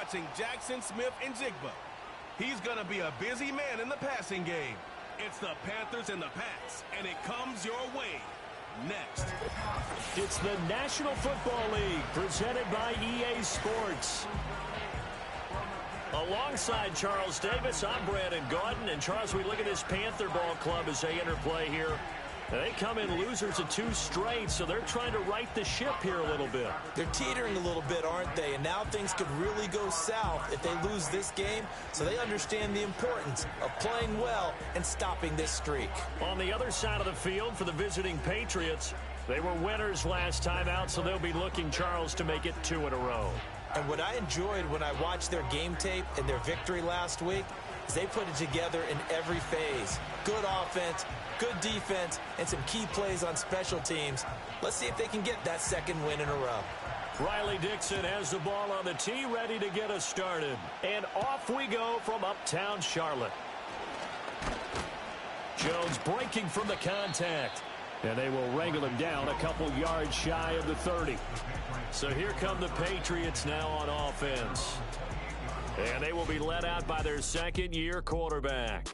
watching Jackson Smith-Njigba. He's going to be a busy man in the passing game. It's the Panthers in the pass, and it comes your way next. It's the National Football League presented by EA Sports. Alongside Charles Davis, I'm Brandon Gaudin. And Charles, we look at this Panther ball club as they interplay here. They come in losers of 2 straight, so they're trying to right the ship here a little bit. They're teetering a little bit, aren't they? And now things could really go south if they lose this game, so they understand the importance of playing well and stopping this streak. On the other side of the field for the visiting Patriots, they were winners last time out, so they'll be looking, Charles, to make it 2 in a row. And what I enjoyed when I watched their game tape and their victory last week is they put it together in every phase. Good offense, good defense, and some key plays on special teams. Let's see if they can get that 2nd win in a row. Riley Dixon has the ball on the tee, ready to get us started. And off we go from uptown Charlotte. Jones breaking from the contact. And they will wrangle him down a couple yards shy of the 30. So here come the Patriots now on offense. And they will be led out by their 2nd-year quarterback.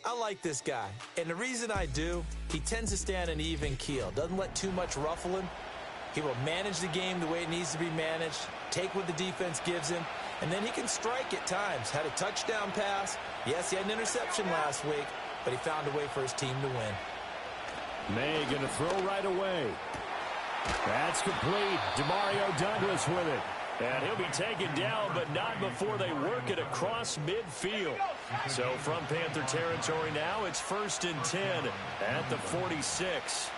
I like this guy, and the reason I do, he tends to stay on an even keel, doesn't let too much ruffle him. He will manage the game the way it needs to be managed, take what the defense gives him, and then he can strike at times. Had a touchdown pass. Yes, he had an interception last week, but he found a way for his team to win. May going to throw right away. That's complete. Demario Douglas with it. And he'll be taken down, but not before they work it across midfield. So from Panther territory now, it's 1st and 10 at the 46.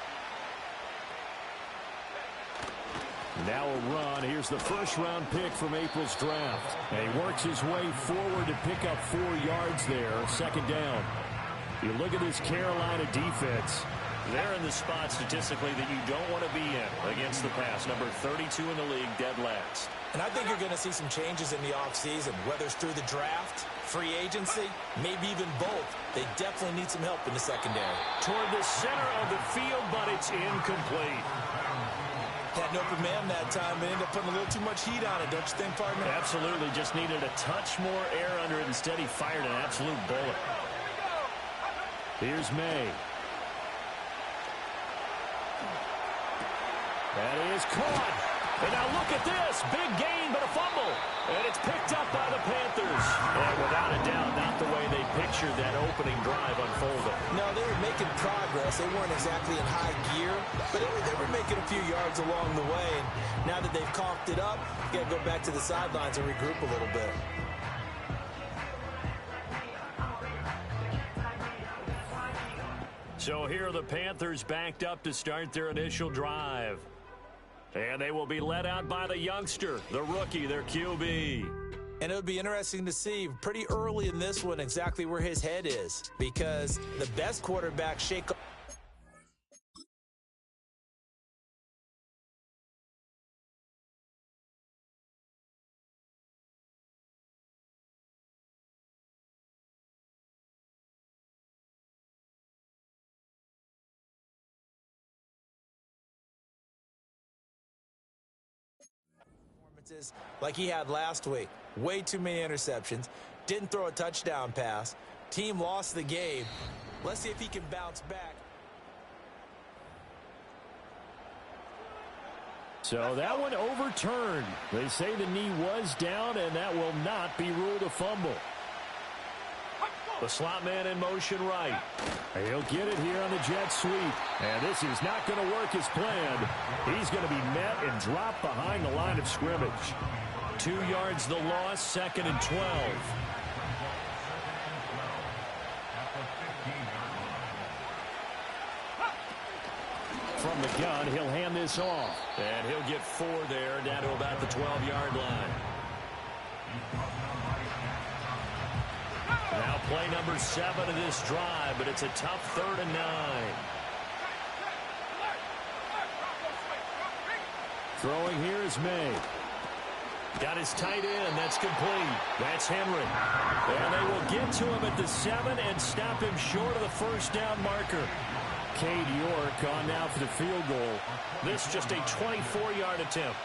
Now a run. Here's the 1st-round pick from April's draft. And he works his way forward to pick up 4 yards there. 2nd down. You look at this Carolina defense. They're in the spot statistically that you don't want to be in against the pass. Number 32 in the league, dead last. And I think you're going to see some changes in the offseason, whether it's through the draft, free agency, maybe even both. They definitely need some help in the secondary. Toward the center of the field, but it's incomplete. Had an open man that time, but ended up putting a little too much heat on it, don't you think, partner? Absolutely. Just needed a touch more air under it. Instead, he fired an absolute bullet. Here's May. That is caught. And now look at this. Big gain, but a fumble. And it's picked up by the Panthers. And without a doubt, not the way they pictured that opening drive unfolding. No, they were making progress. They weren't exactly in high gear, but they were making a few yards along the way. And now that they've coughed it up, you got to go back to the sidelines and regroup a little bit. So here are the Panthers backed up to start their initial drive. And they will be led out by the youngster, the rookie, their QB. And it would be interesting to see pretty early in this one exactly where his head is, because the best quarterback shake. Like he had last week. Way too many interceptions. Didn't throw a touchdown pass. Team lost the game. Let's see if he can bounce back. So that one overturned. They say the knee was down, and that will not be ruled a fumble. The slot man in motion right. He'll get it here on the jet sweep. And this is not going to work as planned. He's going to be met and dropped behind the line of scrimmage. 2 yards the loss, 2nd and 12. From the gun, he'll hand this off. And he'll get 4 there, down to about the 12-yard line. Now play number 7 of this drive, but it's a tough 3rd and 9. Throwing here is May. Got his tight end. That's complete. That's Henry. And they will get to him at the 7 and stop him short of the 1st down marker. Cade York on now for the field goal. This just a 24-yard attempt.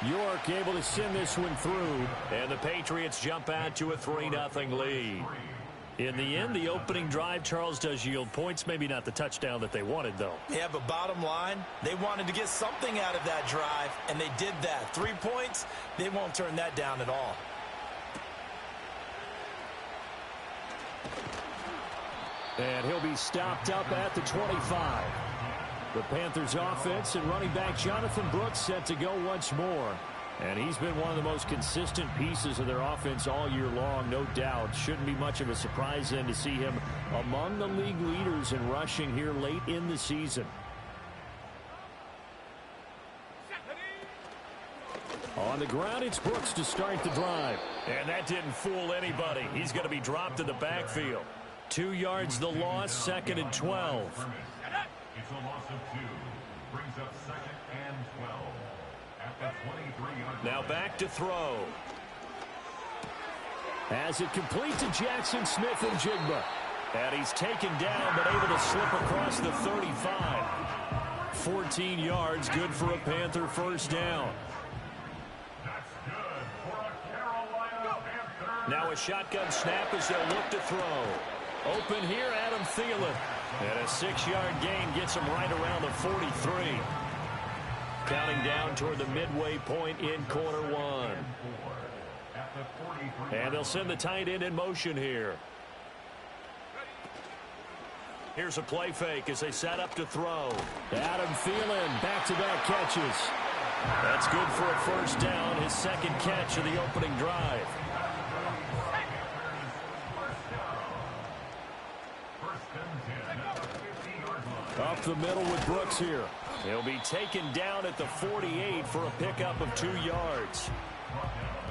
York able to send this one through. And the Patriots jump out to a 3-0 lead. In the end, the opening drive, Charles, does yield points. Maybe not the touchdown that they wanted, though. Yeah, but bottom line, they wanted to get something out of that drive, and they did that. 3 points, they won't turn that down at all. And he'll be stopped up at the 25. The Panthers offense and running back Jonathan Brooks set to go once more. And he's been one of the most consistent pieces of their offense all year long, no doubt. Shouldn't be much of a surprise then to see him among the league leaders in rushing here late in the season. On the ground, it's Brooks to start the drive. And that didn't fool anybody. He's going to be dropped in the backfield. 2 yards the loss, 2nd and 12. It's a loss of 2. Brings up 2nd and 12. At the 23-yard line. Now back to throw. As it complete to Jackson Smith and Jigba. And he's taken down but able to slip across the 35. 14 yards, good for a Panther first down. That's good for a Carolina Panther. Now a shotgun snap as they'll look to throw. Open here, Adam Thielen. And a 6-yard gain gets him right around the 43. Counting down toward the midway point in quarter one. And they'll send the tight end in motion here. Here's a play fake as they set up to throw. Adam Thielen, back-to-back catches. That's good for a first down, his 2nd catch of the opening drive. Up the middle with Brooks here. He'll be taken down at the 48 for a pickup of 2 yards.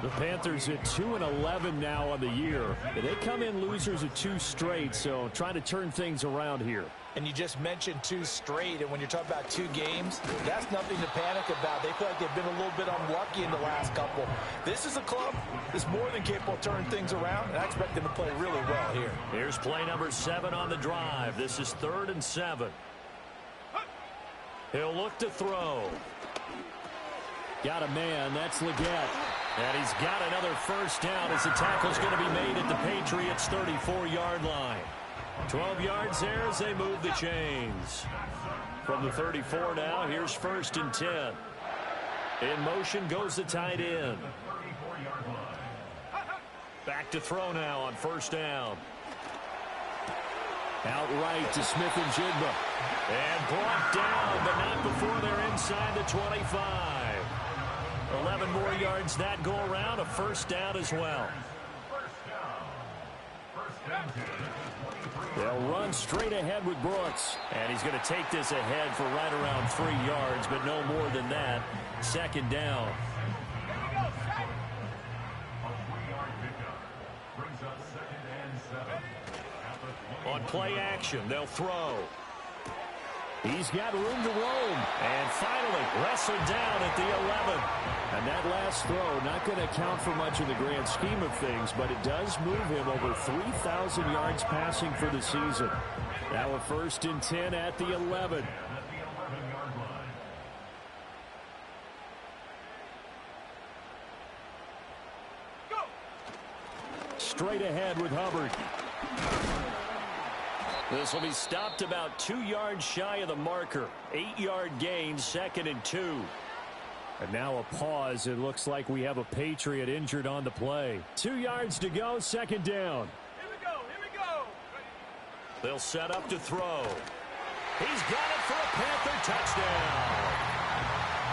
The Panthers at 2-11 now on the year. They come in losers of 2 straight, so trying to turn things around here. And you just mentioned 2 straight, and when you're talking about 2 games, that's nothing to panic about. They feel like they've been a little bit unlucky in the last couple. This is a club that's more than capable of turning things around, and I expect them to play really well here. Here's play number 7 on the drive. This is 3rd and 7. He'll look to throw. Got a man. That's Leggett. And he's got another first down as the tackle's going to be made at the Patriots' 34-yard line. 12 yards there as they move the chains. From the 34 now, here's 1st and 10. In motion goes the tight end. Back to throw now on 1st down. Outright to Smith and Jigba. And brought down, but not before they're inside the 25. 11 more yards that go around, a first down as well. They'll run straight ahead with Brooks. And he's going to take this ahead for right around 3 yards, but no more than that. 2nd down. On play action, they'll throw. He's got room to roam. And finally wrestled down at the 11. And that last throw not going to count for much in the grand scheme of things, but it does move him over 3,000 yards passing for the season. Now a 1st and 10 at the 11. Straight ahead with Hubbard. This will be stopped about 2 yards shy of the marker. 8-yard gain, 2nd and 2. And now a pause. It looks like we have a Patriot injured on the play. 2 yards to go, 2nd down. Here we go. They'll set up to throw. He's got it for a Panther touchdown.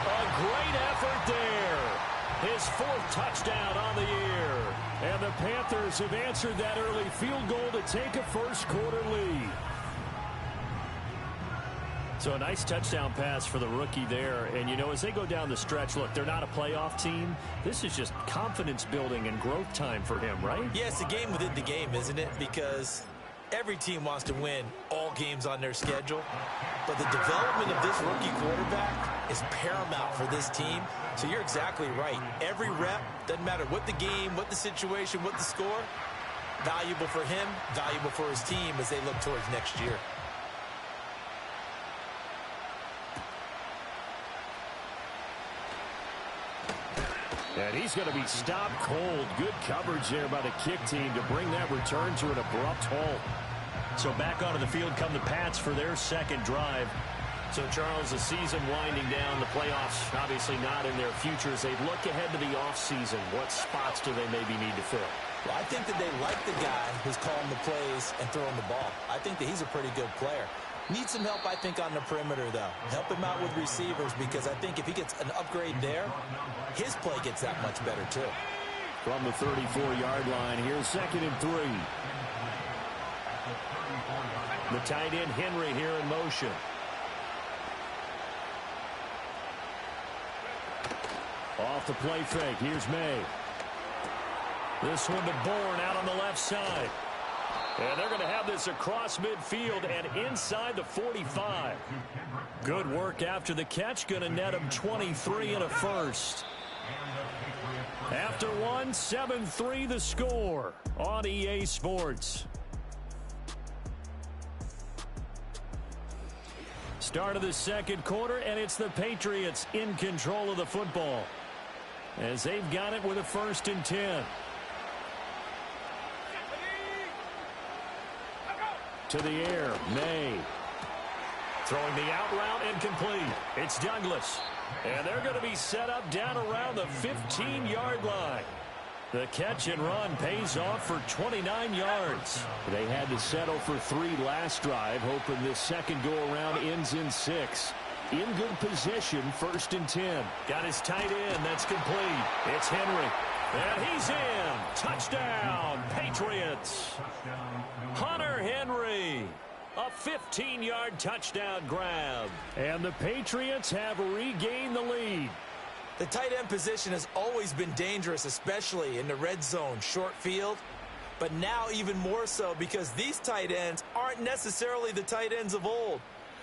A great effort there. His 4th touchdown on the year. And the Panthers have answered that early field goal to take a first-quarter lead. So a nice touchdown pass for the rookie there. And, you know, as they go down the stretch, look, they're not a playoff team. This is just confidence building and growth time for him, right? Yeah, it's a game within the game, isn't it? Because every team wants to win all games on their schedule. But the development of this rookie quarterback is paramount for this team. So you're exactly right. Every rep, doesn't matter what the game, what the situation, what the score, valuable for him, valuable for his team as they look towards next year. And he's going to be stopped cold. Good coverage there by the kick team to bring that return to an abrupt halt. So back onto the field come the Pats for their second drive. So, Charles, the season winding down, the playoffs obviously not in their future. As they look ahead to the offseason, what spots do they maybe need to fill? Well, I think that they like the guy who's calling the plays and throwing the ball. I think that he's a pretty good player. Needs some help, I think, on the perimeter, though. Help him out with receivers, because I think if he gets an upgrade there, his play gets that much better, too. From the 34-yard line, here's 2nd and 3. The tight end, Henry, here in motion. Off the play fake, here's May. This one to Bourne out on the left side. And they're going to have this across midfield and inside the 45. Good work after the catch. Going to net him 23 and a first. After one, 7-3 the score on EA Sports. Start of the second quarter, and it's the Patriots in control of the football, as they've got it with a 1st and 10. To the air, May. Throwing the out route incomplete. It's Douglas. And they're going to be set up down around the 15-yard line. The catch and run pays off for 29 yards. They had to settle for 3 last drive, hoping this second go-around ends in 6. In good position, 1st and 10. Got his tight end. That's complete. It's Henry. And he's in. Touchdown, Patriots. Hunter Henry. A 15-yard touchdown grab. And the Patriots have regained the lead. The tight end position has always been dangerous, especially in the red zone, short field. But now even more so, because these tight ends aren't necessarily the tight ends of old.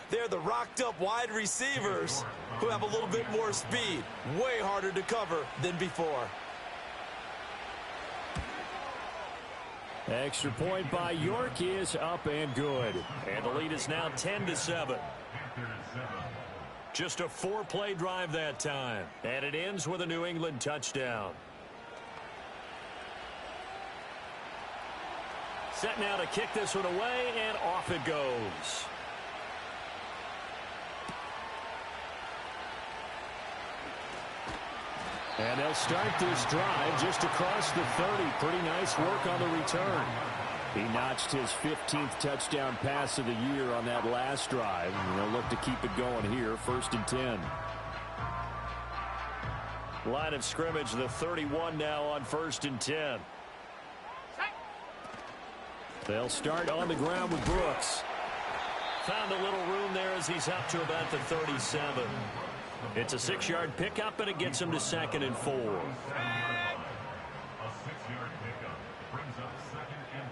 They're the rocked-up wide receivers who have a little bit more speed. Way harder to cover than before. Extra point by York is up and good. And the lead is now 10-7. Just a 4-play drive that time. And it ends with a New England touchdown. Set now to kick this one away, and off it goes. And they'll start this drive just across the 30. Pretty nice work on the return. He notched his 15th touchdown pass of the year on that last drive. And they'll look to keep it going here, 1st and 10. Line of scrimmage, the 31 now on 1st and 10. They'll start on the ground with Brooks. Found a little room there as he's up to about the 37. It's a 6-yard pickup, and it gets him to 2nd and 4. A 6-yard pickup brings up 2nd and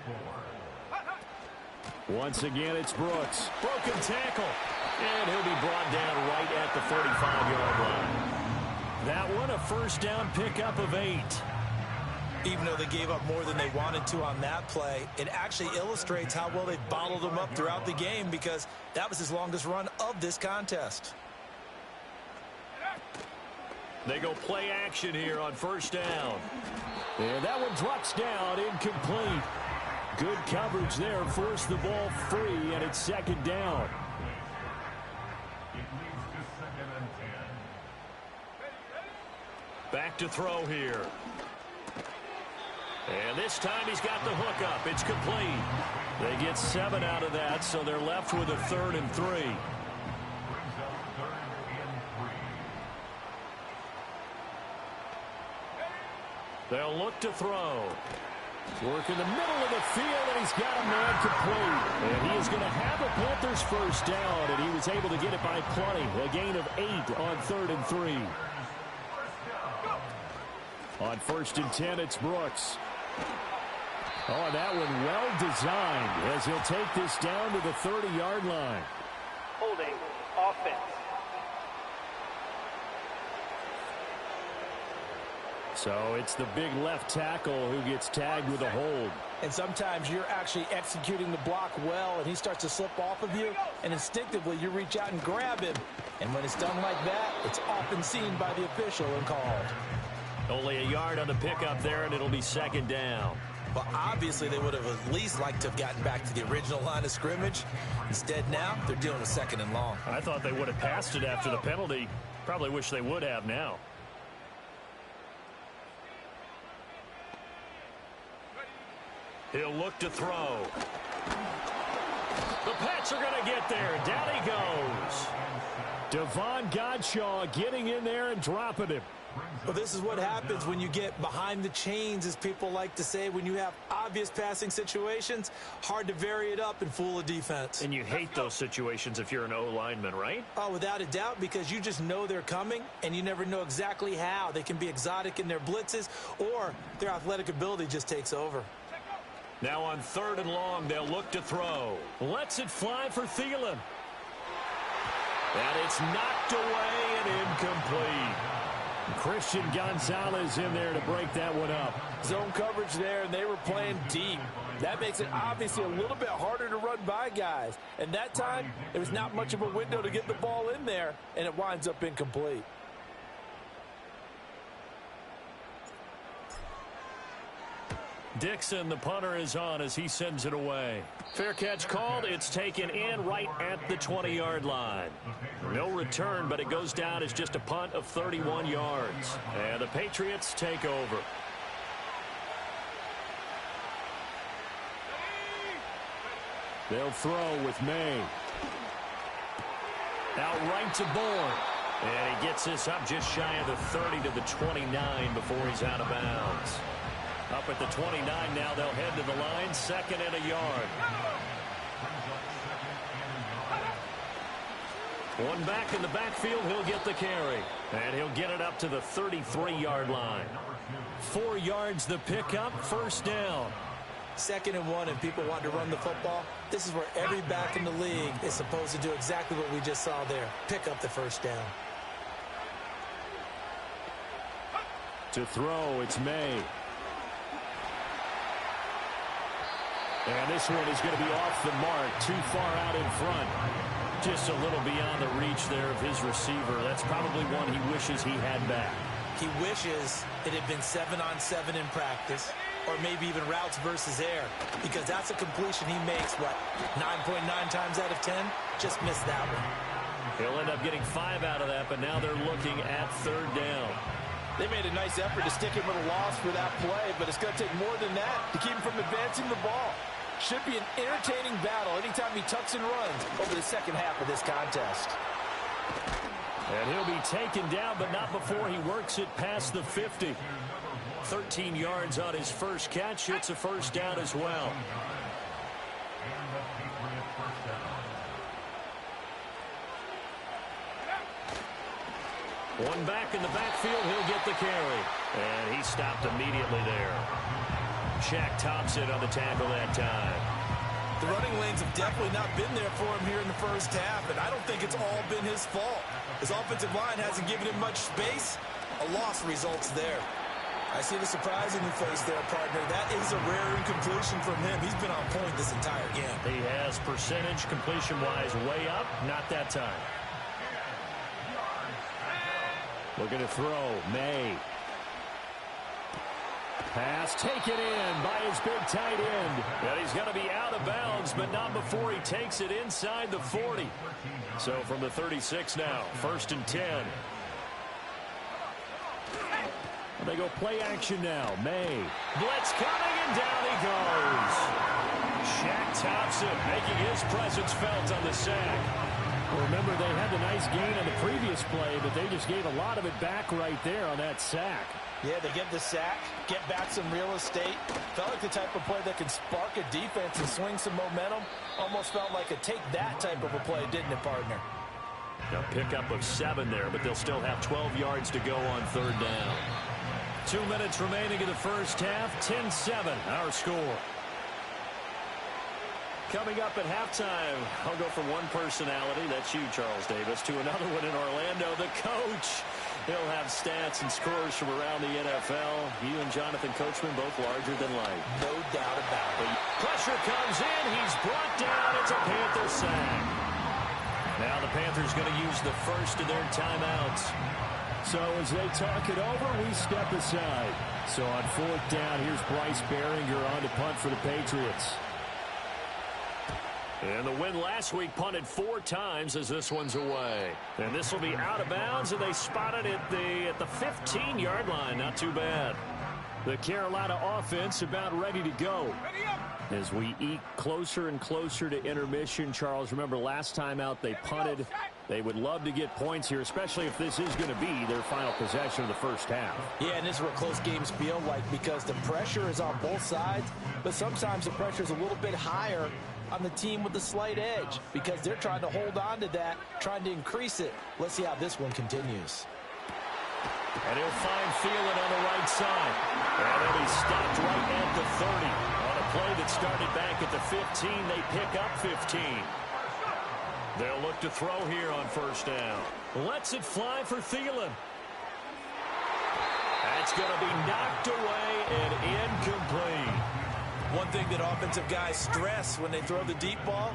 4. Once again, it's Brooks. Broken tackle. And he'll be brought down right at the 45-yard line. That one, a 1st down pickup of 8. Even though they gave up more than they wanted to on that play, it actually illustrates how well they bottled them up throughout the game, because that was his longest run of this contest. They go play action here on 1st down. And that one drops down, incomplete. Good coverage there, forced the ball free, and it's 2nd down. It leads to 2nd and 10. Back to throw here. And this time he's got the hook up. It's complete. They get 7 out of that, so they're left with a 3rd and 3. Brings up 3rd and 3. They'll look to throw. Work in the middle of the field, and he's got a man complete. And he is going to have the Panthers 1st down, and he was able to get it by plenty. A gain of 8 on 3rd and 3. On 1st and 10, it's Brooks. Oh, that one well designed, as he'll take this down to the 30-yard line. Holding offense. So it's the big left tackle who gets tagged with a hold. And sometimes you're actually executing the block well, and he starts to slip off of you, and instinctively you reach out and grab him. And when it's done like that, it's often seen by the official and called. Only a yard on the pickup there, and it'll be second down. But obviously they would have at least liked to have gotten back to the original line of scrimmage. Instead now, they're dealing with second and long. I thought they would have passed it after the penalty. Probably wish they would have now. He'll look to throw. The Pats are going to get there. Down he goes. Devon Godshaw getting in there and dropping him. Well, this is what happens when you get behind the chains, as people like to say. When you have obvious passing situations, hard to vary it up and fool a defense. And you hate those situations if you're an O-lineman, right? Oh, without a doubt, because you just know they're coming, and you never know exactly how. They can be exotic in their blitzes, or their athletic ability just takes over. Now on 3rd and long, they'll look to throw. Lets it fly for Thielen. And it's knocked away and incomplete. Christian Gonzalez in there to break that one up. Zone coverage there, and they were playing deep. That makes it obviously a little bit harder to run by guys. And that time, there was not much of a window to get the ball in there, and it winds up incomplete. Dixon, the punter, is on as he sends it away. Fair catch called. It's taken in right at the 20-yard line. No return, but it goes down as just a punt of 31 yards. And the Patriots take over. They'll throw with May. Out right to Bourne. And he gets this up just shy of the 30 to the 29 before he's out of bounds. Up at the 29 now, they'll head to the line, 2nd and a yard. One back in the backfield, he'll get the carry. And he'll get it up to the 33-yard line. 4 yards the pickup, 1st down. 2nd and 1, and people want to run the football. This is where every back in the league is supposed to do exactly what we just saw there. Pick up the 1st down. To throw, it's May. And this one is going to be off the mark, too far out in front. Just a little beyond the reach there of his receiver. That's probably one he wishes he had back. He wishes it had been 7-on-7 in practice, or maybe even routes versus air, because that's a completion he makes, what, 9.9 times out of 10? Just missed that one. He'll end up getting 5 out of that, but now they're looking at 3rd down. They made a nice effort to stick him with a loss for that play, but it's going to take more than that to keep him from advancing the ball. Should be an entertaining battle anytime he tucks and runs over the second half of this contest. And he'll be taken down, but not before he works it past the 50. 13 yards on his first catch. It's a 1st down as well. One back in the backfield, he'll get the carry. And he stopped immediately there. Shaq Thompson on the tackle that time. The running lanes have definitely not been there for him here in the first half, and I don't think it's all been his fault. His offensive line hasn't given him much space. A loss results there. I see the surprise in your face there, partner. That is a rare incompletion from him. He's been on point this entire game. He has percentage completion-wise way up. Not that time. Looking to throw. May. Pass taken in by his big tight end. And he's going to be out of bounds, but not before he takes it inside the 40. So from the 36 now, 1st and 10. And they go play action now. May. Blitz coming, and down he goes. Shaq Thompson making his presence felt on the sack. Remember, they had the nice gain on the previous play, but they just gave a lot of it back right there on that sack. Yeah, they get the sack, get back some real estate. Felt like the type of play that can spark a defense and swing some momentum. Almost felt like a take-that type of a play, didn't it, partner? A pickup of 7 there, but they'll still have 12 yards to go on 3rd down. 2 minutes remaining in the first half, 10-7, our score. Coming up at halftime, I'll go from one personality, that's you, Charles Davis, to another one in Orlando, the coach. He'll have stats and scores from around the NFL. You and Jonathon Coachman both larger than life. No doubt about it. Pressure comes in. He's brought down. It's a Panther sack. Now the Panthers going to use the first of their timeouts. So as they talk it over, we step aside. So on 4th down, here's Bryce Behringer on to punt for the Patriots. And the win last week punted 4 times as this one's away. And this will be out of bounds, and they spot it at the 15-yard line. Not too bad. The Carolina offense about ready to go. As we eke closer and closer to intermission, Charles, remember last time out they punted. They would love to get points here, especially if this is going to be their final possession of the first half. Yeah, and this is what close games feel like because the pressure is on both sides, but sometimes the pressure is a little bit higher on the team with the slight edge because they're trying to hold on to that, trying to increase it. Let's see how this one continues. And he'll find Thielen on the right side. And then he stopped right at the 30. On a play that started back at the 15, they pick up 15. They'll look to throw here on 1st down. Lets it fly for Thielen. That's going to be knocked away and incomplete. One thing that offensive guys stress when they throw the deep ball,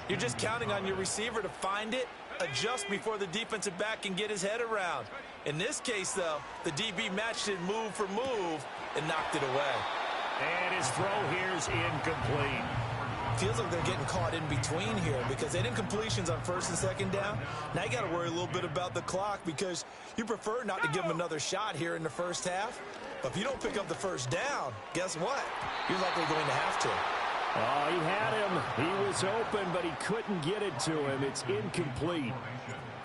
you're just counting on your receiver to find it, adjust before the defensive back can get his head around. In this case, though, the DB matched it move for move and knocked it away. And his throw here is incomplete. Feels like they're getting caught in between here because they didn't completions on 1st and 2nd down. Now you got to worry a little bit about the clock because you prefer not to give them another shot here in the first half. But if you don't pick up the 1st down, guess what? You're likely going to have to. Oh, he had him. He was open, but he couldn't get it to him. It's incomplete.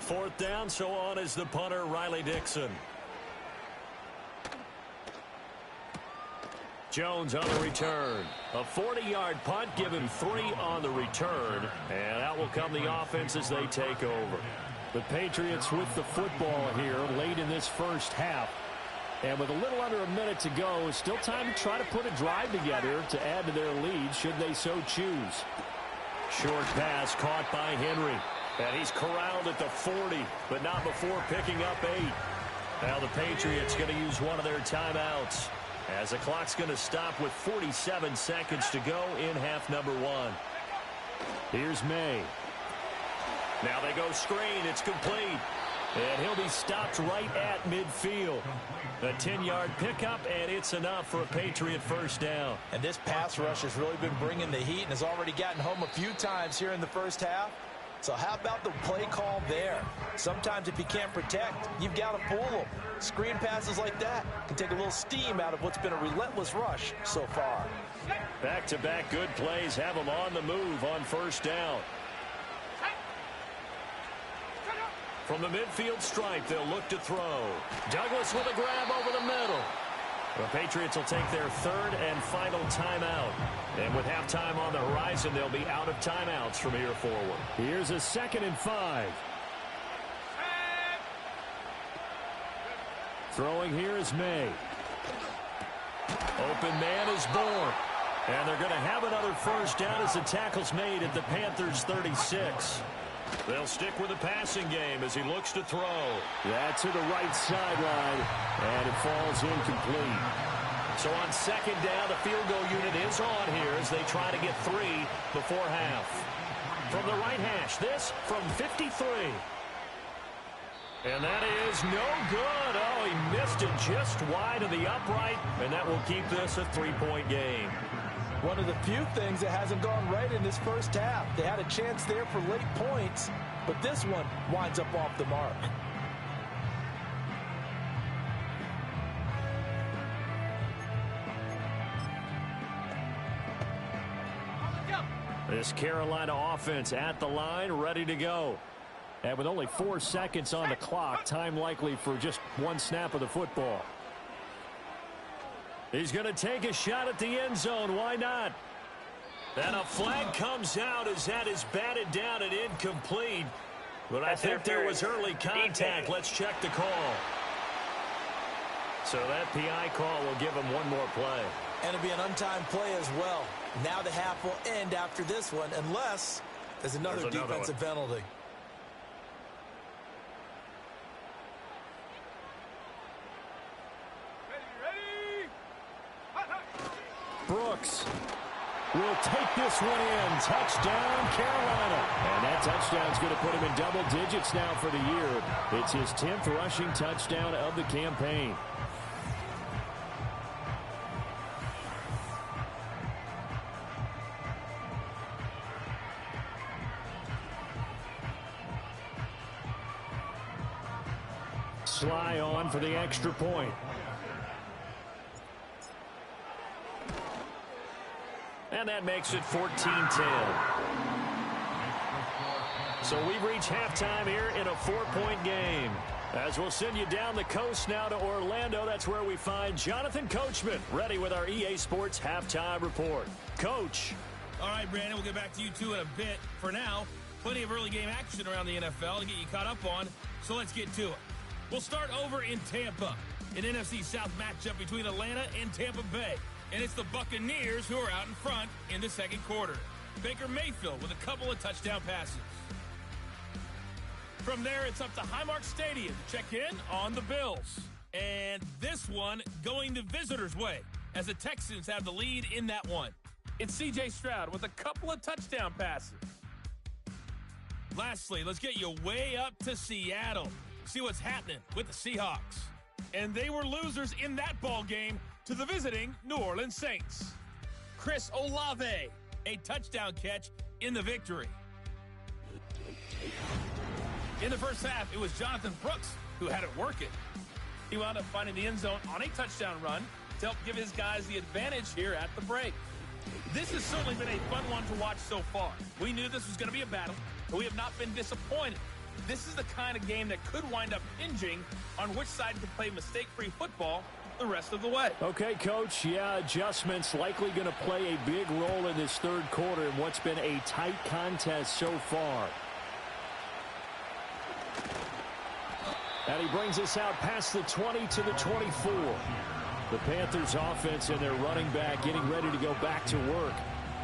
4th down, so on is the punter, Riley Dixon. Jones on the return. A 40-yard punt, give him 3 on the return. And out will come the offense as they take over. The Patriots with the football here late in this first half. And with a little under a minute to go, still time to try to put a drive together to add to their lead should they so choose. Short pass caught by Henry. And he's corralled at the 40, but not before picking up 8. Now the Patriots going to use one of their timeouts as the clock's going to stop with 47 seconds to go in half number 1. Here's May. Now they go screen. It's complete. And he'll be stopped right at midfield. A 10-yard pickup, and it's enough for a Patriot 1st down. And this pass rush has really been bringing the heat and has already gotten home a few times here in the first half. So how about the play call there? Sometimes if you can't protect, you've got to pull them. Screen passes like that can take a little steam out of what's been a relentless rush so far. Back-to-back good plays have them on the move on 1st down. From the midfield stripe, they'll look to throw. Douglas with a grab over the middle. The Patriots will take their 3rd and final timeout. And with halftime on the horizon, they'll be out of timeouts from here forward. Here's a 2nd and 5. Throwing here is May. Open man is born. And they're going to have another 1st down as the tackle's made at the Panthers' 36. They'll stick with the passing game as he looks to throw. That's to the right sideline, and it falls incomplete. So on 2nd down, the field goal unit is on here as they try to get 3 before half. From the right hash, this from 53. And that is no good. Oh, he missed it just wide of the upright, and that will keep this a 3-point game. One of the few things that hasn't gone right in this first half. They had a chance there for late points, but this one winds up off the mark. This Carolina offense at the line, ready to go. And with only 4 seconds on the clock, time likely for just 1 snap of the football. He's going to take a shot at the end zone. Why not? And a flag comes out as that is batted down and incomplete. But I think there was early contact. Let's check the call. So that PI call will give him 1 more play. And it'll be an untimed play as well. Now the half will end after this one, unless there's another defensive penalty. Brooks. will take this one in. Touchdown, Carolina. And that touchdown's going to put him in double digits now for the year. It's his 10th rushing touchdown of the campaign. Sly on for the extra point. And that makes it 14-10. So we've reached halftime here in a 4-point game. As we'll send you down the coast now to Orlando, that's where we find Jonathon Coachman ready with our EA Sports halftime report. Coach. All right, Brandon, we'll get back to you two in a bit. For now, plenty of early game action around the NFL to get you caught up on, so let's get to it. We'll start over in Tampa, an NFC South matchup between Atlanta and Tampa Bay. And it's the Buccaneers who are out in front in the second quarter. Baker Mayfield with a couple of touchdown passes. From there, it's up to Highmark Stadium to check in on the Bills. And this one going the visitors' way, as the Texans have the lead in that one. It's C.J. Stroud with a couple of touchdown passes. Lastly, let's get you way up to Seattle. See what's happening with the Seahawks. And they were losers in that ball game to the visiting New Orleans Saints. Chris Olave, a touchdown catch in the victory. In the first half, it was Jonathan Brooks who had it working. He wound up finding the end zone on a touchdown run to help give his guys the advantage here at the break. This has certainly been a fun one to watch so far. We knew this was going to be a battle, but we have not been disappointed. This is the kind of game that could wind up hinging on which side can play mistake-free football the rest of the way. Okay, Coach. Yeah, adjustments likely going to play a big role in this third quarter in what's been a tight contest so far. And he brings us out past the 20 to the 24. The Panthers offense and their running back getting ready to go back to work.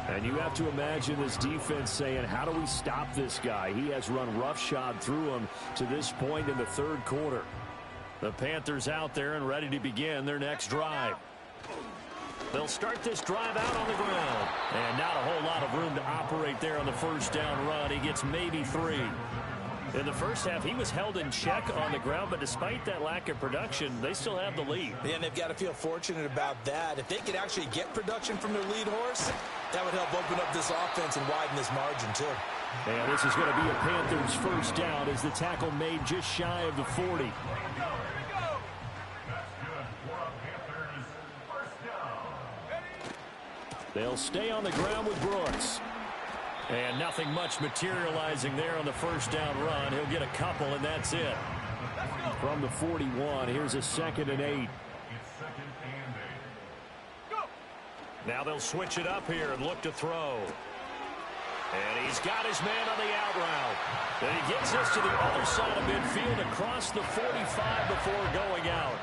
And you have to imagine this defense saying, how do we stop this guy? He has run roughshod through him to this point in the third quarter. The Panthers out there and ready to begin their next drive. They'll start this drive out on the ground. And not a whole lot of room to operate there on the first down run. He gets maybe 3. In the first half, he was held in check on the ground, but despite that lack of production, they still have the lead. Yeah, and they've got to feel fortunate about that. If they could actually get production from their lead horse, that would help open up this offense and widen this margin, too. And this is going to be a Panthers first down as the tackle made just shy of the 40. They'll stay on the ground with Brooks. And nothing much materializing there on the first down run. He'll get a couple, and that's it. From the 41, here's a 2nd and 8. Now they'll switch it up here and look to throw. And he's got his man on the out route. And he gets us to the other side of midfield across the 45 before going out.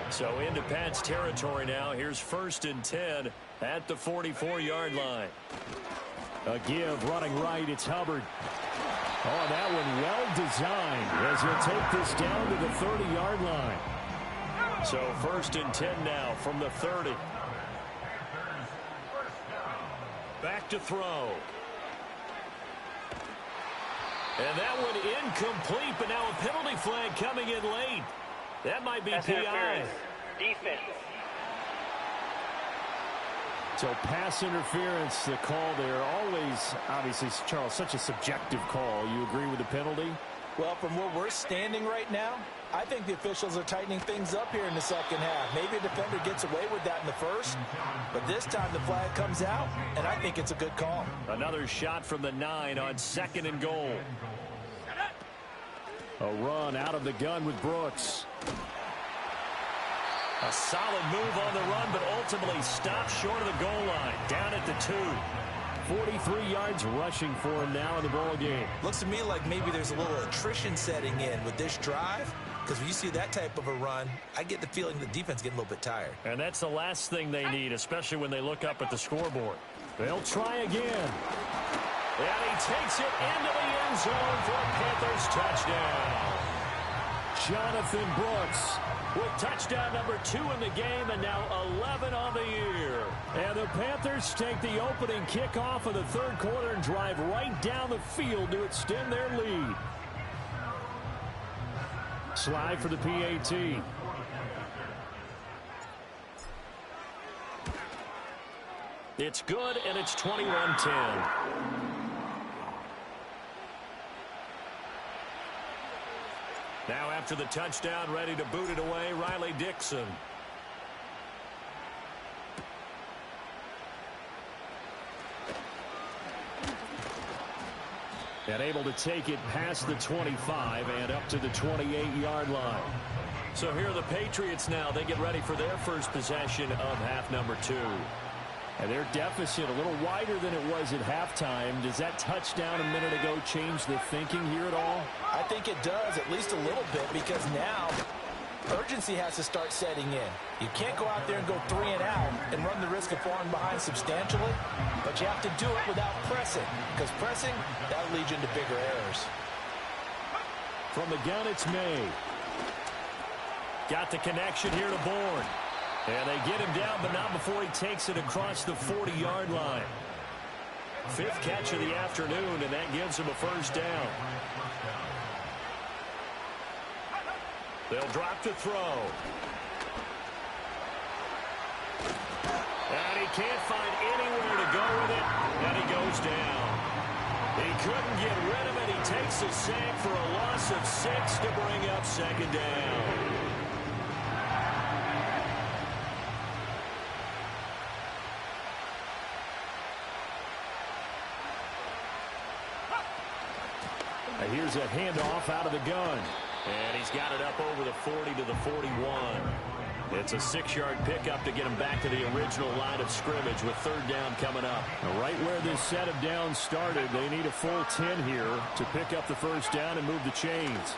So into Pat's territory now. Here's 1st and 10 at the 44-yard line. A give, running right, it's Hubbard. Oh, that one well designed as he'll take this down to the 30-yard line. So 1st and 10 now from the 30. Back to throw. And that one incomplete, but now a penalty flag coming in late. That might be PI. Defense. So pass interference, the call there. Always, obviously, Charles, such a subjective call. You agree with the penalty? Well, from where we're standing right now, I think the officials are tightening things up here in the second half. Maybe a defender gets away with that in the first, but this time the flag comes out, and I think it's a good call. Another shot from the 9 on 2nd and goal. A run out of the gun with Brooks. A solid move on the run, but ultimately stopped short of the goal line. Down at the 2. 43 yards rushing for him now in the ball game. Looks to me like maybe there's a little attrition setting in with this drive, because when you see that type of a run, I get the feeling the defense getting a little bit tired. And that's the last thing they need, especially when they look up at the scoreboard. They'll try again. And he takes it into the end zone for a Panthers touchdown. Jonathon Brooks with touchdown number 2 in the game, and now 11 on the year. And the Panthers take the opening kickoff of the third quarter and drive right down the field to extend their lead. Slide for the PAT. It's good, and it's 21-10. Now after the touchdown, ready to boot it away, Riley Dixon. And able to take it past the 25 and up to the 28-yard line. So here are the Patriots now. They get ready for their first possession of half number 2. And their deficit a little wider than it was at halftime. Does that touchdown a minute ago change the thinking here at all? I think it does, at least a little bit, because now urgency has to start setting in. You can't go out there and go 3 and out and run the risk of falling behind substantially, but you have to do it without pressing, because pressing, that leads you into bigger errors. From the gun, it's May. Got the connection here to Bourne. And they get him down, but not before he takes it across the 40-yard line. 5th catch of the afternoon, and that gives him a first down. They'll drop to throw. And he can't find anywhere to go with it, and he goes down. He couldn't get rid of it. He takes a sack for a loss of 6 to bring up second down. Here's a handoff out of the gun. And he's got it up over the 40 to the 41. It's a 6-yard pickup to get him back to the original line of scrimmage with third down coming up. Right where this set of downs started, they need a full 10 here to pick up the first down and move the chains.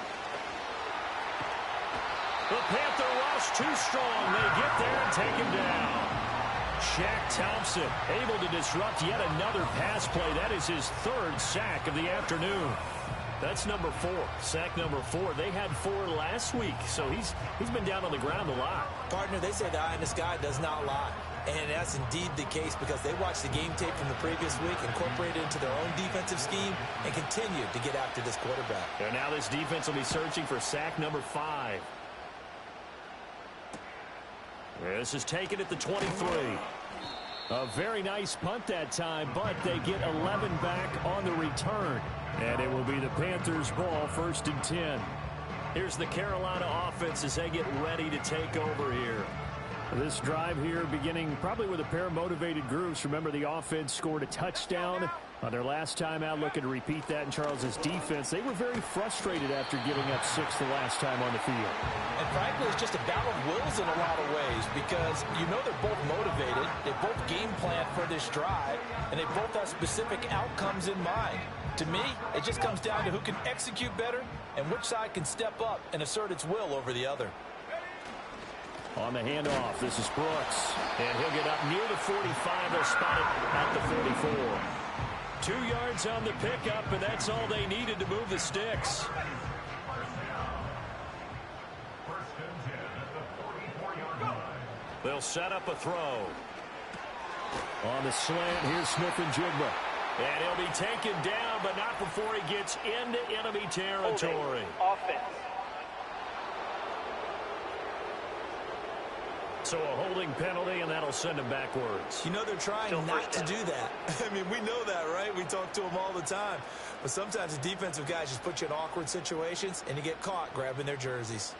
The Panther rush too strong. They get there and take him down. Shaq Thompson able to disrupt yet another pass play. That is his 3rd sack of the afternoon. That's number 4, sack number 4. They had 4 last week, so he's been down on the ground a lot. Partner, they say the eye in the sky does not lie. And that's indeed the case because they watched the game tape from the previous week, incorporated it into their own defensive scheme, and continued to get after this quarterback. And now this defense will be searching for sack number 5. This is taken at the 23. A very nice punt that time, but they get 11 back on the return. And it will be the Panthers' ball, 1st and 10. Here's the Carolina offense as they get ready to take over here. This drive here beginning probably with a pair of motivated groups. Remember, the offense scored a touchdown on their last time out. Looking to repeat that in Charles's defense. They were very frustrated after giving up 6 the last time on the field. And frankly, it's just a battle of wills in a lot of ways because you know they're both motivated. They both game plan for this drive, and they both have specific outcomes in mind. To me, it just comes down to who can execute better and which side can step up and assert its will over the other. On the handoff, this is Brooks. And he'll get up near the 45. They'll spot it at the 44. 2 yards on the pickup, and that's all they needed to move the sticks. They'll set up a throw. On the slant, here's Smith-Njigba. And he'll be taken down, but not before he gets into enemy territory. Offense. So a holding penalty, and that'll send him backwards. You know they're trying not to do that. I mean, we know that, right? We talk to them all the time. But sometimes the defensive guys just put you in awkward situations, and you get caught grabbing their jerseys.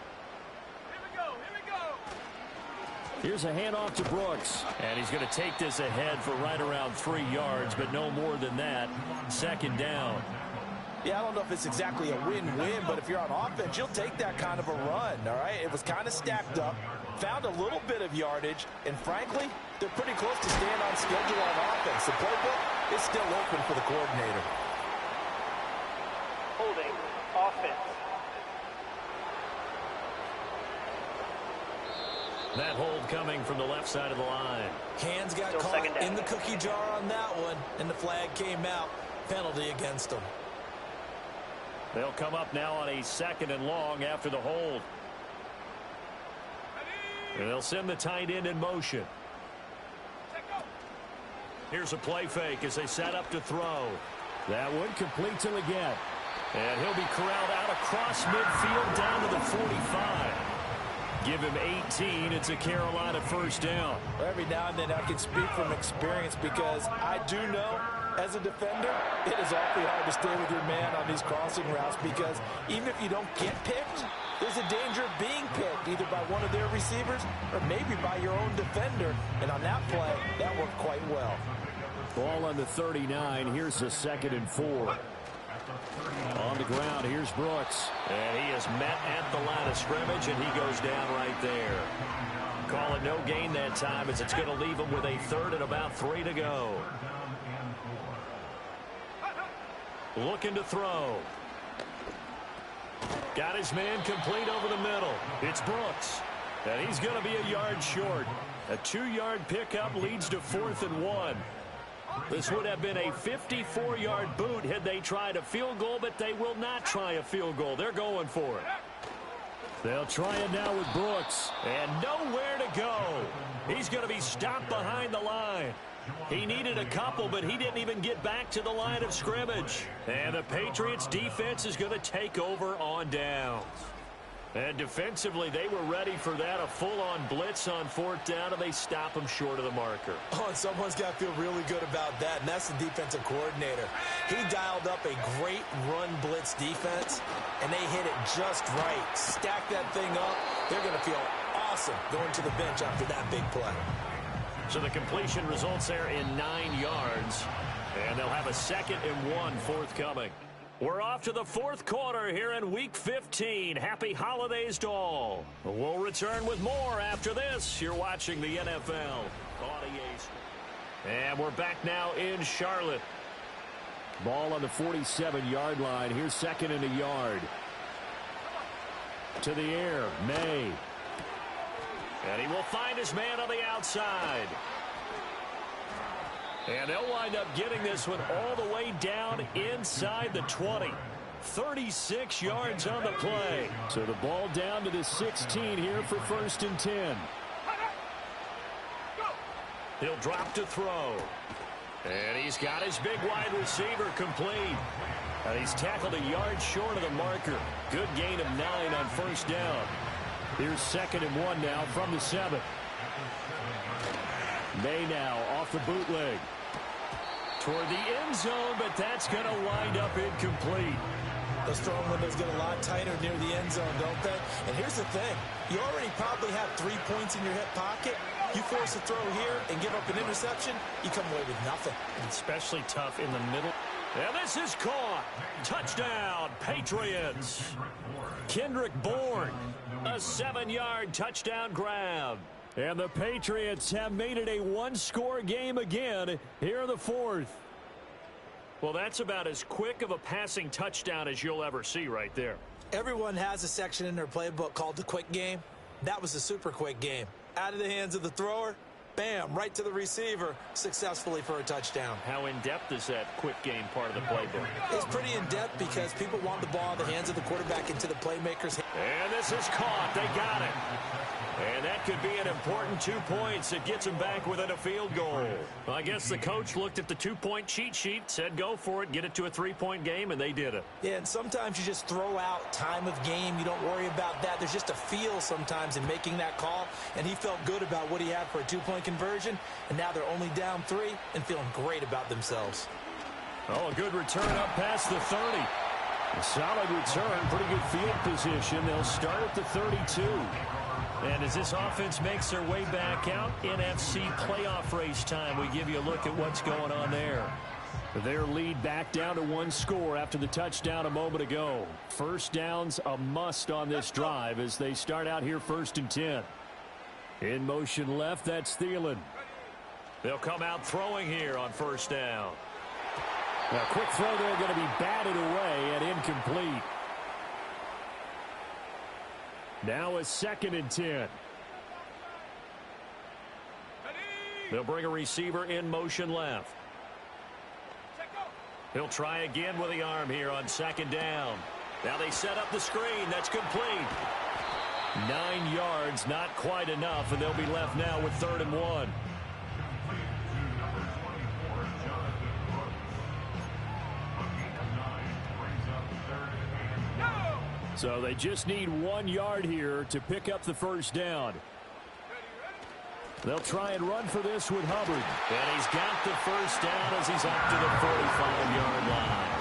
Here's a handoff to Brooks. And he's going to take this ahead for right around 3 yards, but no more than that. Second down. Yeah, I don't know if it's exactly a win-win, but if you're on offense, you'll take that kind of a run, all right? It was kind of stacked up, found a little bit of yardage, and frankly, they're pretty close to staying on schedule on offense. The playbook is still open for the coordinator. Holding. Offense. That hold coming from the left side of the line. Hands got Still caught in the cookie jar on that one, and the flag came out. Penalty against them. They'll come up now on a 2nd and long after the hold. And they'll send the tight end in motion. Here's a play fake as they set up to throw. That one complete to again. And he'll be corralled out across midfield down to the 45. Give him 18. It's a Carolina first down. Every now and then I can speak from experience because I do know as a defender it is awfully hard to stay with your man on these crossing routes because even if you don't get picked, there's a danger of being picked either by one of their receivers or maybe by your own defender. And on that play, that worked quite well. Ball on the 39. Here's a 2nd and 4. On the ground, here's Brooks. And he is met at the line of scrimmage, and he goes down right there. Call it no gain that time as it's going to leave him with a 3rd and about 3 to go. Looking to throw. Got his man complete over the middle. It's Brooks. And he's going to be a yard short. A 2-yard pickup leads to 4th and 1. This would have been a 54-yard boot had they tried a field goal, but they will not try a field goal. They're going for it. They'll try it now with Brooks. And nowhere to go. He's going to be stopped behind the line. He needed a couple, but he didn't even get back to the line of scrimmage. And the Patriots defense is going to take over on downs. And defensively, they were ready for that, a full-on blitz on 4th down, and they stop him short of the marker. Oh, and someone's got to feel really good about that, and that's the defensive coordinator. He dialed up a great run blitz defense, and they hit it just right. Stack that thing up. They're going to feel awesome going to the bench after that big play. So the completion results there in 9 yards, and they'll have a 2nd and 1 forthcoming. We're off to the 4th quarter here in Week 15. Happy holidays to all. We'll return with more after this. You're watching the NFL on EA. And we're back now in Charlotte. Ball on the 47-yard line. Here's 2nd and a yard. To the air, May. And he will find his man on the outside. And they'll wind up getting this one all the way down inside the 20. 36 yards on the play. So the ball down to the 16 here for 1st and 10. He'll drop to throw. And he's got his big wide receiver complete. And he's tackled a yard short of the marker. Good gain of 9 on 1st down. Here's 2nd and 1 now from the 7. May now off the bootleg. Toward the end zone, but that's going to wind up incomplete. Those throwing windows get a lot tighter near the end zone, don't they? And here's the thing. You already probably have 3 points in your hip pocket. You force a throw here and give up an interception, you come away with nothing. Especially tough in the middle. And this is caught. Touchdown, Patriots. Kendrick Bourne, a 7-yard touchdown grab. And the Patriots have made it a 1-score game again here in the 4th. Well, that's about as quick of a passing touchdown as you'll ever see right there. Everyone has a section in their playbook called the quick game. That was a super quick game. Out of the hands of the thrower, bam, right to the receiver, successfully for a touchdown. How in-depth is that quick game part of the playbook? It's pretty in-depth because people want the ball in the hands of the quarterback into the playmakers. And this is caught. They got it. And that could be an important 2 points. It gets them back within a field goal. Well, I guess the coach looked at the 2-point cheat sheet, said go for it, get it to a 3-point game, and they did it. Yeah, and sometimes you just throw out time of game. You don't worry about that. There's just a feel sometimes in making that call, and he felt good about what he had for a 2-point conversion, and now they're only down 3 and feeling great about themselves. Oh, a good return up past the 30. A solid return, pretty good field position. They'll start at the 32. And as this offense makes their way back out, NFC playoff race time, we give you a look at what's going on there. Their lead back down to 1 score after the touchdown a moment ago. 1st down's a must on this drive as they start out here 1st and 10. In motion left, that's Thielen. They'll come out throwing here on 1st down. A quick throw there going to be batted away and incomplete. Now a 2nd and 10. They'll bring a receiver in motion left. He'll try again with the arm here on 2nd down. Now they set up the screen. That's complete. 9 yards, not quite enough, and they'll be left now with 3rd and 1. So they just need 1 yard here to pick up the first down. They'll try and run for this with Hubbard. And he's got the first down as he's up to the 45-yard line.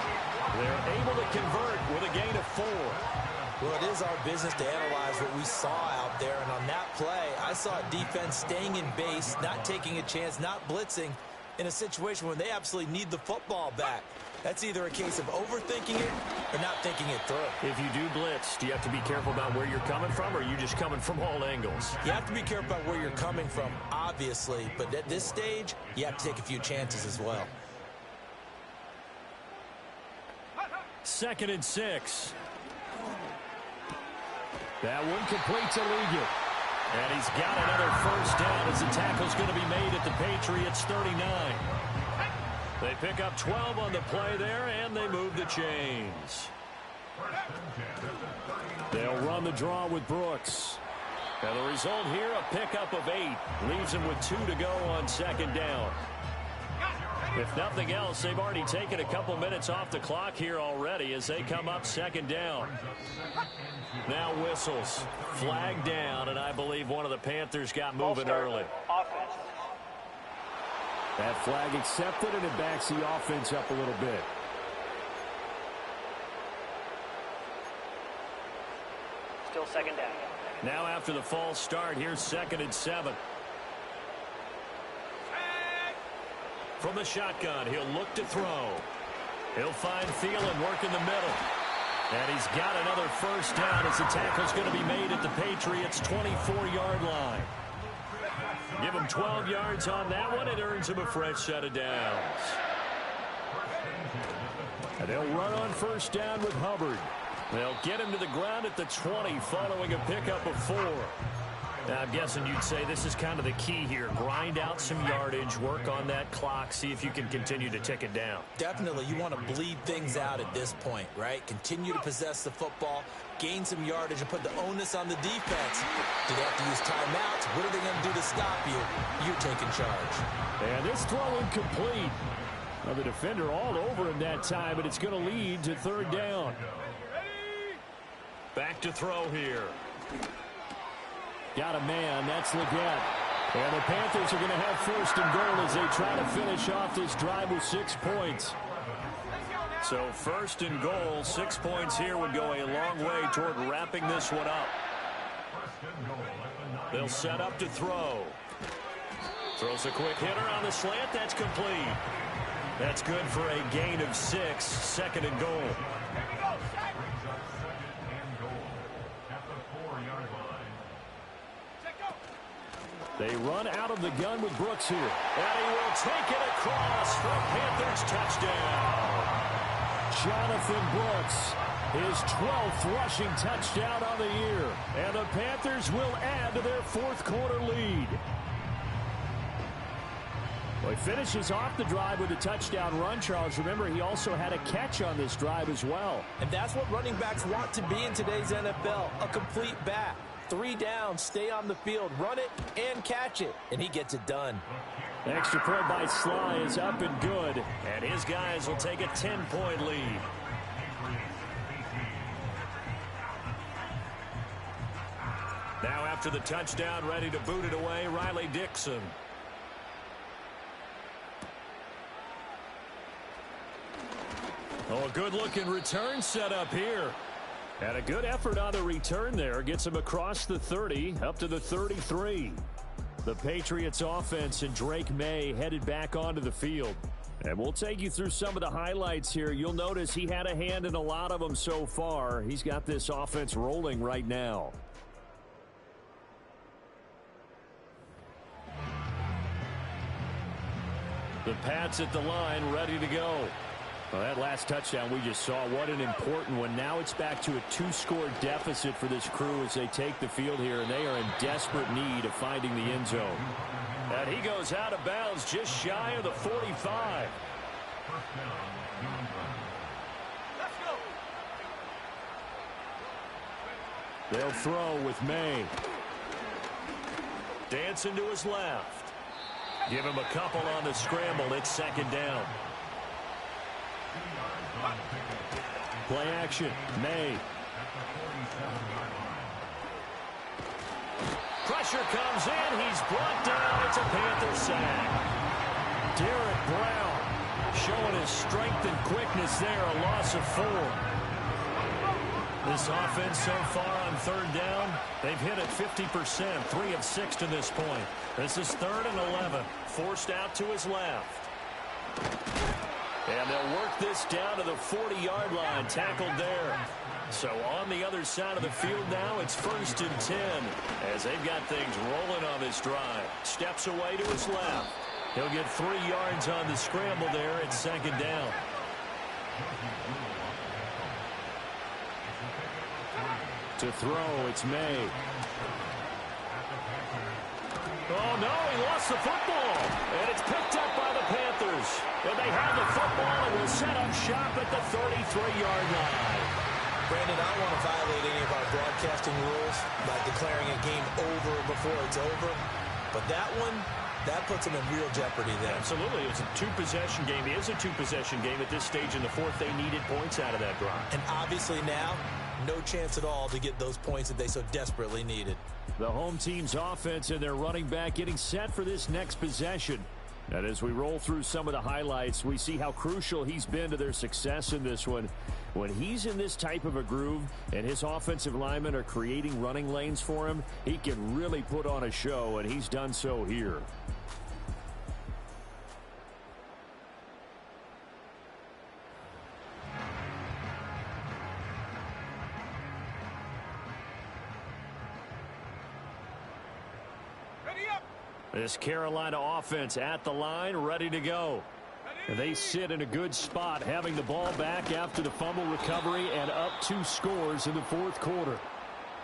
They're able to convert with a gain of 4. Well, it is our business to analyze what we saw out there, and on that play, I saw a defense staying in base, not taking a chance, not blitzing in a situation where they absolutely need the football back. That's either a case of overthinking it or not thinking it through. If you do blitz, do you have to be careful about where you're coming from, or are you just coming from all angles? You have to be careful about where you're coming from, obviously, but at this stage, you have to take a few chances as well. 2nd and 6. That one complete to Ligon. And he's got another first down as the tackle's going to be made at the Patriots' 39. They pick up 12 on the play there, and they move the chains. They'll run the draw with Brooks. And the result here, a pickup of 8. Leaves him with 2 to go on 2nd down. If nothing else, they've already taken a couple minutes off the clock here already as they come up 2nd down. Now whistles. Flag down, and I believe one of the Panthers got moving early. Offense. That flag accepted, and it backs the offense up a little bit. Still 2nd down. Now after the false start, here's 2nd and 7. From the shotgun, he'll look to throw. He'll find Thielen work in the middle. And he's got another first down as the tackle's going to be made at the Patriots' 24-yard line. Give him 12 yards on that one. It earns him a fresh set of downs. And they'll run on first down with Hubbard. They'll get him to the ground at the 20 following a pickup of 4. Now, I'm guessing you'd say this is kind of the key here. Grind out some yardage, work on that clock, see if you can continue to tick it down. Definitely, you want to bleed things out at this point, right? Continue to possess the football, gain some yardage, and put the onus on the defense. Do they have to use timeouts? What are they going to do to stop you? You're taking charge. And this throw incomplete. Now the defender all over him that time, but it's going to lead to 3rd down. Back to throw here. Got a man. That's Leggett. And the Panthers are going to have 1st and goal as they try to finish off this drive with 6 points. So 1st and goal, 6 points here would go a long way toward wrapping this one up. They'll set up to throw. Throws a quick hitter on the slant. That's complete. That's good for a gain of 6. 2nd and goal. They run out of the gun with Brooks here. And he will take it across for a Panthers touchdown. Jonathon Brooks, his 12th rushing touchdown on the year. And the Panthers will add to their 4th quarter lead. Well, he finishes off the drive with a touchdown run, Charles. Remember, he also had a catch on this drive as well. And that's what running backs want to be in today's NFL, a complete back. 3 down, stay on the field, run it, and catch it. And he gets it done. Extra point by Sly is up and good. And his guys will take a 10-point lead. Now after the touchdown, ready to boot it away, Riley Dixon. Oh, a good-looking return set up here. And a good effort on the return there. Gets him across the 30, up to the 33. The Patriots offense and Drake May headed back onto the field. And we'll take you through some of the highlights here. You'll notice he had a hand in a lot of them so far. He's got this offense rolling right now. The Pats at the line, ready to go. Well, that last touchdown we just saw, what an important one. Now it's back to a 2-score deficit for this crew as they take the field here, and they are in desperate need of finding the end zone. And he goes out of bounds just shy of the 45. They'll throw with May. Dancing to his left. Give him a couple on the scramble. It's 2nd down. Play action. May Pressure comes in. He's brought down. It's a Panther sack. Derek Brown showing his strength and quickness there. A loss of 4. This offense so far on 3rd down, they've hit it 50%, 3 of 6 to this point. This is 3rd and 11, forced out to his left. And they'll work this down to the 40-yard line, tackled there. So on the other side of the field now, it's 1st and 10 as they've got things rolling on this drive. Steps away to his left. He'll get 3 yards on the scramble there. It's 2nd down. To throw, it's May. Oh, no, he lost the football. And it's picked up by the Panthers. And they have the football and will set up shop at the 33-yard line. Brandon, I don't want to violate any of our broadcasting rules by declaring a game over before it's over. But that one, that puts them in real jeopardy there. Absolutely. It's a 2-possession game. It is a 2-possession game at this stage in the 4th. They needed points out of that drive. And obviously now, no chance at all to get those points that they so desperately needed. The home team's offense and their running back getting set for this next possession. And as we roll through some of the highlights, we see how crucial he's been to their success in this one. When he's in this type of a groove and his offensive linemen are creating running lanes for him, he can really put on a show, and he's done so here. This Carolina offense at the line, ready to go. And they sit in a good spot, having the ball back after the fumble recovery and up 2 scores in the 4th quarter.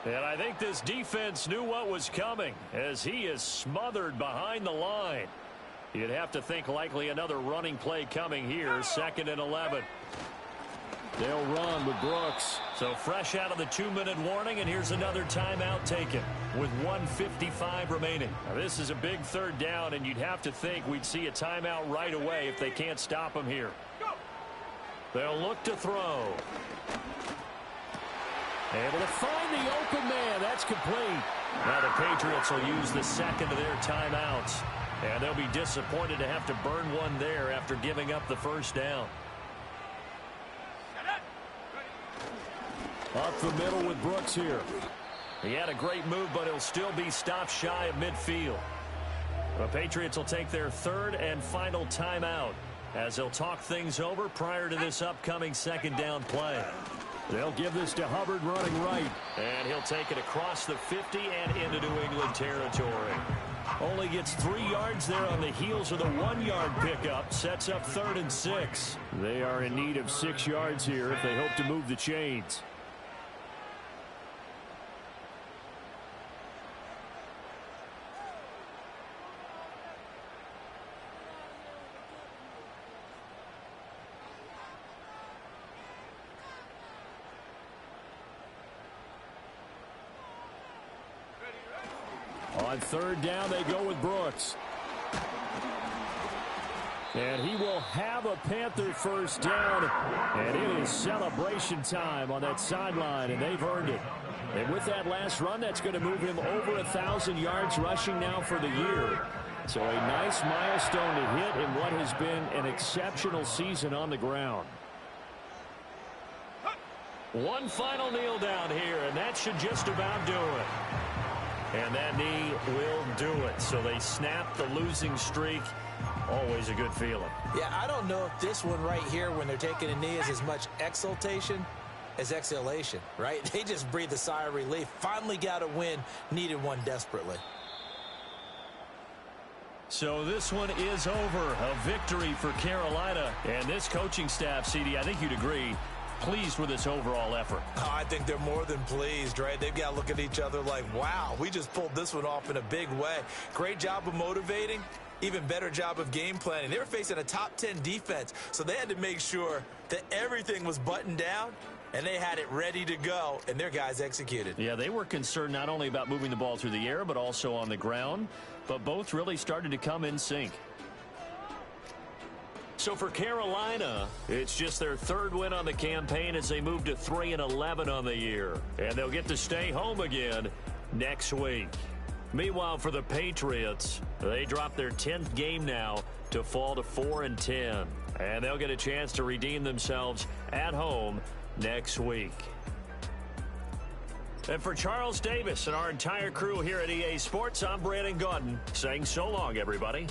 And I think this defense knew what was coming as he is smothered behind the line. You'd have to think likely another running play coming here, 2nd and 11. They'll run with Brooks. So fresh out of the 2-minute warning, and here's another timeout taken with 1:55 remaining. Now, this is a big 3rd down, and you'd have to think we'd see a timeout right away if they can't stop him here. They'll look to throw. Able to find the open man. That's complete. Now the Patriots will use the 2nd of their timeouts, and they'll be disappointed to have to burn one there after giving up the 1st down. Up the middle with Brooks here. He had a great move, but he'll still be stopped shy of midfield. The Patriots will take their 3rd and final timeout as they'll talk things over prior to this upcoming 2nd down play. They'll give this to Hubbard running right. And he'll take it across the 50 and into New England territory. Only gets 3 yards there on the heels of the 1-yard pickup. Sets up 3rd and 6. They are in need of 6 yards here if they hope to move the chains. On 3rd down, they go with Brooks. And he will have a Panther 1st down. And it is celebration time on that sideline, and they've earned it. And with that last run, that's going to move him over 1,000 yards rushing now for the year. So a nice milestone to hit in what has been an exceptional season on the ground. One final kneel down here, and that should just about do it. And that knee will do it. So they snap the losing streak. Always a good feeling. Yeah, I don't know if this one right here, when they're taking a knee, is as much exultation as exhalation, right? They just breathe a sigh of relief. Finally got a win. Needed one desperately. So this one is over. A victory for Carolina. And this coaching staff, CD, I think you'd agree, pleased with this overall effort. Oh, I think they're more than pleased, right? They've got to look at each other like, wow, we just pulled this one off in a big way. Great job of motivating. Even better job of game planning. They were facing a top 10 defense, so they had to make sure that everything was buttoned down, and they had it ready to go, and their guys executed. Yeah, they were concerned not only about moving the ball through the air, but also on the ground, but both really started to come in sync. So for Carolina, it's just their third win on the campaign as they move to 3-11 on the year. And they'll get to stay home again next week. Meanwhile, for the Patriots, they drop their 10th game now to fall to 4-10. And they'll get a chance to redeem themselves at home next week. And for Charles Davis and our entire crew here at EA Sports, I'm Brandon Gaudin saying so long, everybody.